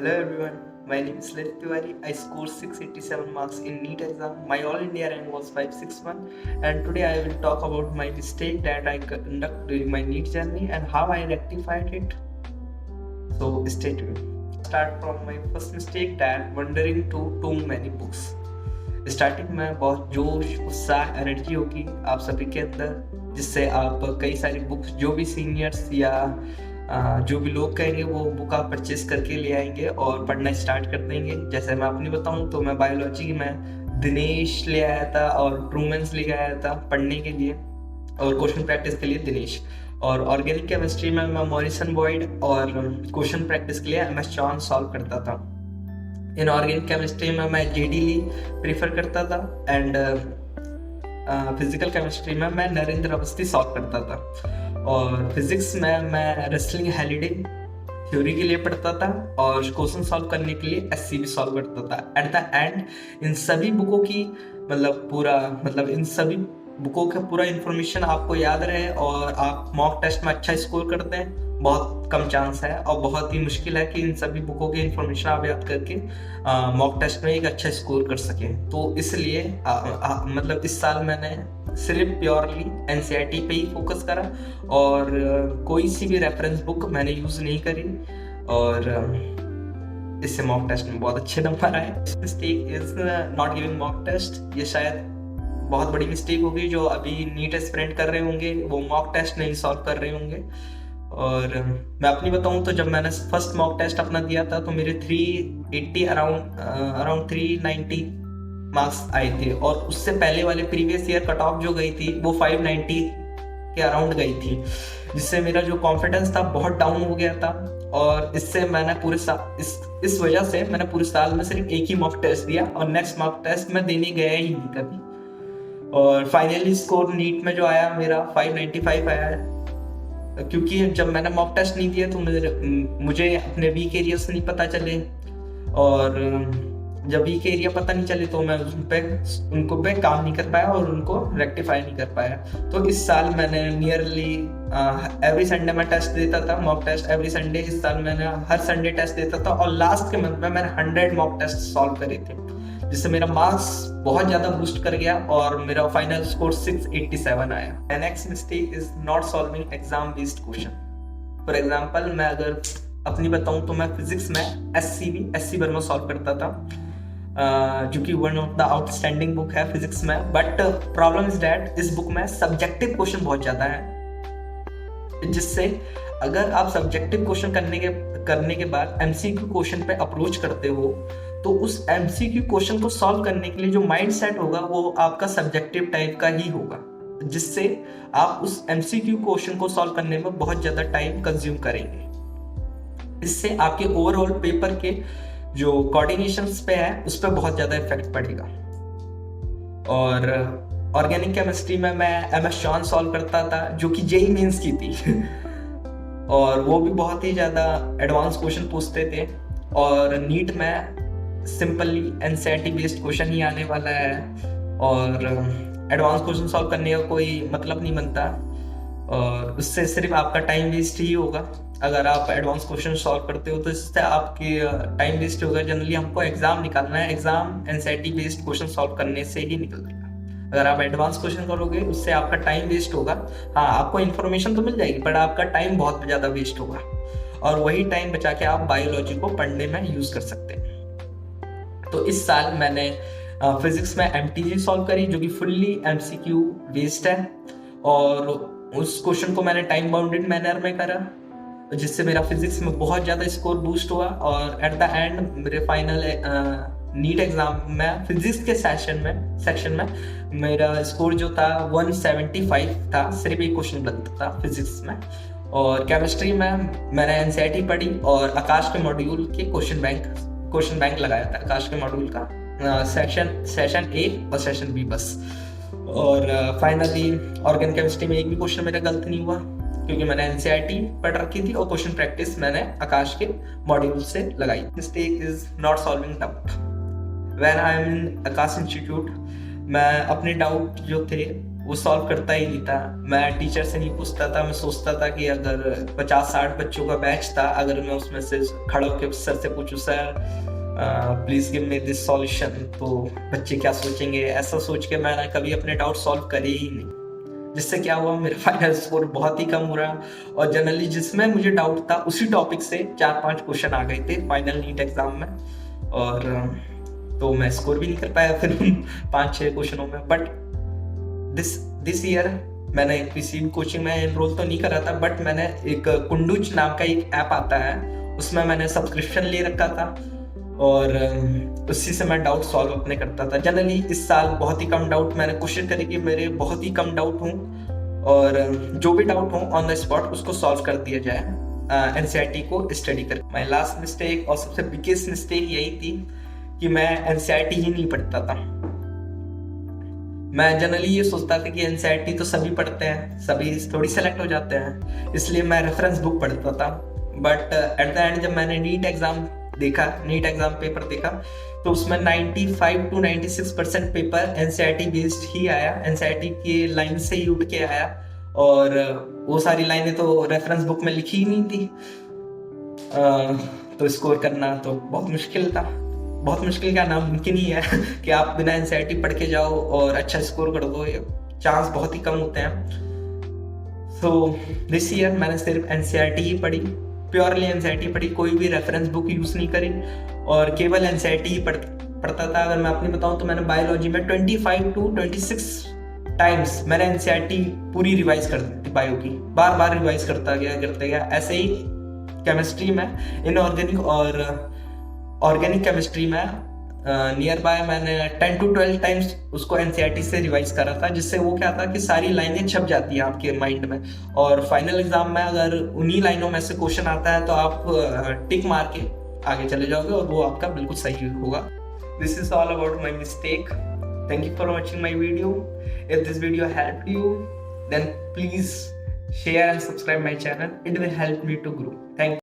Hello everyone, my name is Lalit Tiwari. I scored 687 marks in NEET exam. My all India rank was 561, and today I will talk about my mistake that I conduct during my NEET journey and how I rectified it. So stay tuned. Start from my first mistake, that wandering to too many books. Starting में बहुत जोश उत्साह energy होगी आप सभी के अंदर, जिससे आप कई सारी बुक्स जो भी सीनियर्स या जो भी लोग कहेंगे वो बुक आप परचेज करके ले आएंगे और पढ़ना स्टार्ट कर देंगे। जैसे मैं अपनी बताऊं तो मैं बायोलॉजी में दिनेश ले आया था और ट्रूमेंस ले आया था पढ़ने के लिए और क्वेश्चन प्रैक्टिस के लिए दिनेश, और ऑर्गेनिक केमिस्ट्री में मैं मॉरिसन बॉयड और क्वेश्चन प्रैक्टिस के लिए एम एस चौहान सॉल्व करता था। इन ऑर्गेनिक केमिस्ट्री में मैं जेडी ली प्रीफर करता था एंड फिजिकल केमिस्ट्री में मैं नरेंद्र अवस्थी सॉल्व करता था, और फिजिक्स में मैं रेसलिंग हेलिडे थ्योरी के लिए पढ़ता था और क्वेश्चन सॉल्व करने के लिए एससी भी सॉल्व करता था। एट द एंड इन सभी बुकों की इन सभी बुकों का पूरा इन्फॉर्मेशन आपको याद रहे और आप मॉक टेस्ट में अच्छा स्कोर करते हैं, बहुत कम चांस है और बहुत ही मुश्किल है कि इन सभी बुकों की इन्फॉर्मेशन आप याद करके मॉक टेस्ट में एक अच्छा स्कोर कर सकें। तो इसलिए इस साल मैंने सिर्फ प्योरली एनसीईआरटी पे ही फोकस करा और कोई सी भी रेफरेंस बुक मैंने यूज़ नहीं करी, और इससे मॉक टेस्ट में बहुत अच्छे नंबर आए। Mistake is not giving mock test, ये शायद बहुत बड़ी मिस्टेक होगी। जो अभी नीट एस्पिरेंट कर रहे होंगे वो मॉक टेस्ट नहीं सॉल्व कर रहे होंगे। और मैं अपनी बताऊं तो जब मैंने फर्स्ट मॉक टेस्ट अपना दिया था तो मेरे 380 अराउंड 390 मार्क्स आए थे, और उससे पहले वाले प्रीवियस ईयर कट ऑफ जो गई थी वो 590 के अराउंड गई थी, जिससे मेरा जो कॉन्फिडेंस था बहुत डाउन हो गया था। और इससे मैंने पूरे साल इस वजह से मैंने पूरे साल में सिर्फ एक ही मॉक टेस्ट दिया और नेक्स्ट मॉक टेस्ट में देने गया ही नहीं कभी। और फाइनली स्कोर नीट में जो आया मेरा 595 आया है, क्योंकि जब मैंने मॉक टेस्ट नहीं दिया तो मुझे अपने वीक एरियाज नहीं पता चले, और जब वीक एरिया पता नहीं चले तो मैं उनको पे काम नहीं कर पाया और उनको रेक्टिफाई नहीं कर पाया। तो इस साल मैंने नियरली एवरी संडे में टेस्ट देता था, मॉक टेस्ट एवरी संडे। इस साल मैंने हर संडे टेस्ट देता था और लास्ट के मंथ में मैंने 100 मॉक टेस्ट सॉल्व करे थे, जिससे मेरा मार्क्स बहुत ज्यादा बूस्ट कर गया और मेरा फाइनल स्कोर 687 आया। Next mistake is not solving exam based question. For example मैं अगर अपनी बताऊं तो मैं फिजिक्स में एससी वर्मा सॉल्व करता था, जो कि one of the outstanding book है फिजिक्स में। बट प्रॉब्लम इज दैट इस बुक में सब्जेक्टिव क्वेश्चन बहुत ज्यादा है, जिससे अगर आप सब्जेक्टिव क्वेश्चन करने के बाद एमसीक्यू क्वेश्चन पे अप्रोच करते हो तो उस एमसीक्यू क्वेश्चन को सॉल्व करने के लिए जो माइंड सेट होगा वो आपका सब्जेक्टिव टाइप का ही होगा, जिससे आप उस एमसीक्यू क्वेश्चन को सॉल्व करने में बहुत ज्यादा टाइम कंज्यूम करेंगे। इससे आपके ओवरऑल पेपर के जो कोऑर्डिनेशंस पे है उस पर बहुत ज्यादा इफेक्ट पड़ेगा। और ऑर्गेनिक केमिस्ट्री में मैं एम एस चौहान सॉल्व करता था, जो कि जेईई मेंस की थी और वो भी बहुत ही ज्यादा एडवांस क्वेश्चन पूछते थे, और नीट में सिंपली एनसीईआरटी बेस्ड क्वेश्चन ही आने वाला है और एडवांस क्वेश्चन सॉल्व करने का कोई मतलब नहीं बनता, और उससे सिर्फ आपका टाइम वेस्ट ही होगा। अगर आप एडवांस क्वेश्चन सॉल्व करते हो तो इससे आपके टाइम वेस्ट होगा। जनरली हमको एग्जाम निकालना है, exam NCERT based question solve करने से ही निकलेगा। अगर आप एडवांस क्वेश्चन करोगे उससे आपका टाइम वेस्ट होगा। हाँ, आपको इन्फॉर्मेशन तो मिल जाएगी बट आपका टाइम बहुत ज्यादा वेस्ट होगा, और वही टाइम बचा के आप बायोलॉजी को पढ़ने में यूज कर सकते हैं। तो इस साल मैंने फिजिक्स में एमटीजी सॉल्व करी, जो कि फुल्ली एमसीक्यू बेस्ड है, और उस क्वेश्चन को मैंने टाइम बाउंडेड मैनर में करा, जिससे मेरा फिजिक्स में बहुत ज़्यादा स्कोर बूस्ट हुआ। और एट द एंड मेरे फाइनल नीट एग्जाम में फिजिक्स के सेक्शन में मेरा स्कोर जो था 175 था, सिर्फ एक क्वेश्चन गलत था फिजिक्स में। और केमिस्ट्री में मैंने एनसीईआरटी पढ़ी और आकाश के मॉड्यूल के क्वेश्चन बैंक लगाया था, आकाश के मॉड्यूल का सेशन ए और सेशन बी बस। और फाइनली ऑर्गेनिक केमिस्ट्री में एक भी क्वेश्चन मेरा गलत नहीं हुआ, क्योंकि मैंने एनसीईआरटी पढ़ रखी थी और क्वेश्चन प्रैक्टिस मैंने आकाश के मॉड्यूल से लगाई। Mistake is not solving doubt. When I am in Akash institute, मैं अपने डाउट जो थे वो सॉल्व करता ही नहीं था। मैं टीचर से नहीं पूछता था, मैं सोचता था कि अगर 50-60 बच्चों का बैच था, अगर मैं उसमें से खड़ा होकर सर से पूछूं, sir please give me this solution, तो बच्चे क्या सोचेंगे, ऐसा सोच के मैंने कभी अपने डाउट सॉल्व करे ही नहीं। जिससे क्या हुआ, मेरा फाइनल स्कोर बहुत ही कम हो रहा, और जनरली जिसमें मुझे डाउट था उसी टॉपिक से 4-5 क्वेश्चन आ गए थे फाइनल नीट एग्जाम में, और तो मैं स्कोर भी नहीं कर पाया फिर 5-6 क्वेश्चनों में। बट दिस ईयर मैंने किसी भी कोचिंग में एनरोल तो नहीं करा था, बट मैंने एक कुंडुच नाम का एक ऐप आता है, उसमें मैंने सब्सक्रिप्शन ले रखा था, और उसी से मैं डाउट सॉल्व अपने करता था। जनरली इस साल बहुत ही कम डाउट, मैंने कोशिश करी कि मेरे बहुत ही कम डाउट हों, और जो भी डाउट हो ऑन द स्पॉट उसको सॉल्व कर दिया जाए एनसीईआरटी को स्टडी कर। माय लास्ट मिस्टेक और सबसे बिगेस्ट मिस्टेक यही थी कि मैं एनसीईआरटी ही नहीं पढ़ता था। मैं जनरली ये सोचता था कि एनसीईआरटी तो सभी पढ़ते हैं, सभी थोड़ी सेलेक्ट हो जाते हैं, इसलिए मैं रेफरेंस बुक पढ़ता था। बट एट द एंड जब मैंने नीट एग्जाम पेपर देखा, तो उसमें 95 to 96% पेपर एनसीईआरटी बेस्ड ही आया, एनसीईआरटी की लाइन से ही उठ के आया, और वो सारी लाइनें तो रेफरेंस बुक में लिखी ही नहीं थी। तो स्कोर करना तो बहुत मुश्किल था, बहुत मुश्किल क्या, नामुमकिन ही है कि आप बिना एनसीईआरटी पढ़ के जाओ और अच्छा स्कोर कर दो, चांस बहुत ही कम होते हैं। सो दिस ईयर मैंने सिर्फ एनसीईआरटी ही पढ़ी, प्योरली एनसीईआरटी पढ़ी, कोई भी रेफरेंस बुक यूज नहीं करी, और केवल एनसीईआरटी ही पढ़ता था। अगर मैं अपनी बताऊं तो मैंने बायोलॉजी में 25 to 26 टाइम्स मैंने एनसीईआरटी पूरी रिवाइज कर दी थी, बायो की बार बार रिवाइज करते गया। ऐसे ही केमिस्ट्री में, इनऑर्गेनिक और ऑर्गेनिक केमिस्ट्री में नियर बाय मैंने 10 to 12 टाइम्स उसको एनसीईआरटी से रिवाइज करा था, जिससे वो क्या था कि सारी लाइनें छप जाती हैं आपके माइंड में, और फाइनल एग्जाम में अगर उन्हीं लाइनों में से क्वेश्चन आता है तो आप टिक मार के आगे चले जाओगे, और वो आपका बिल्कुल सही होगा। This is all about my mistake. Thank you for watching my video. If this video help you, then please share and subscribe my channel. It will help me to grow. Thank you.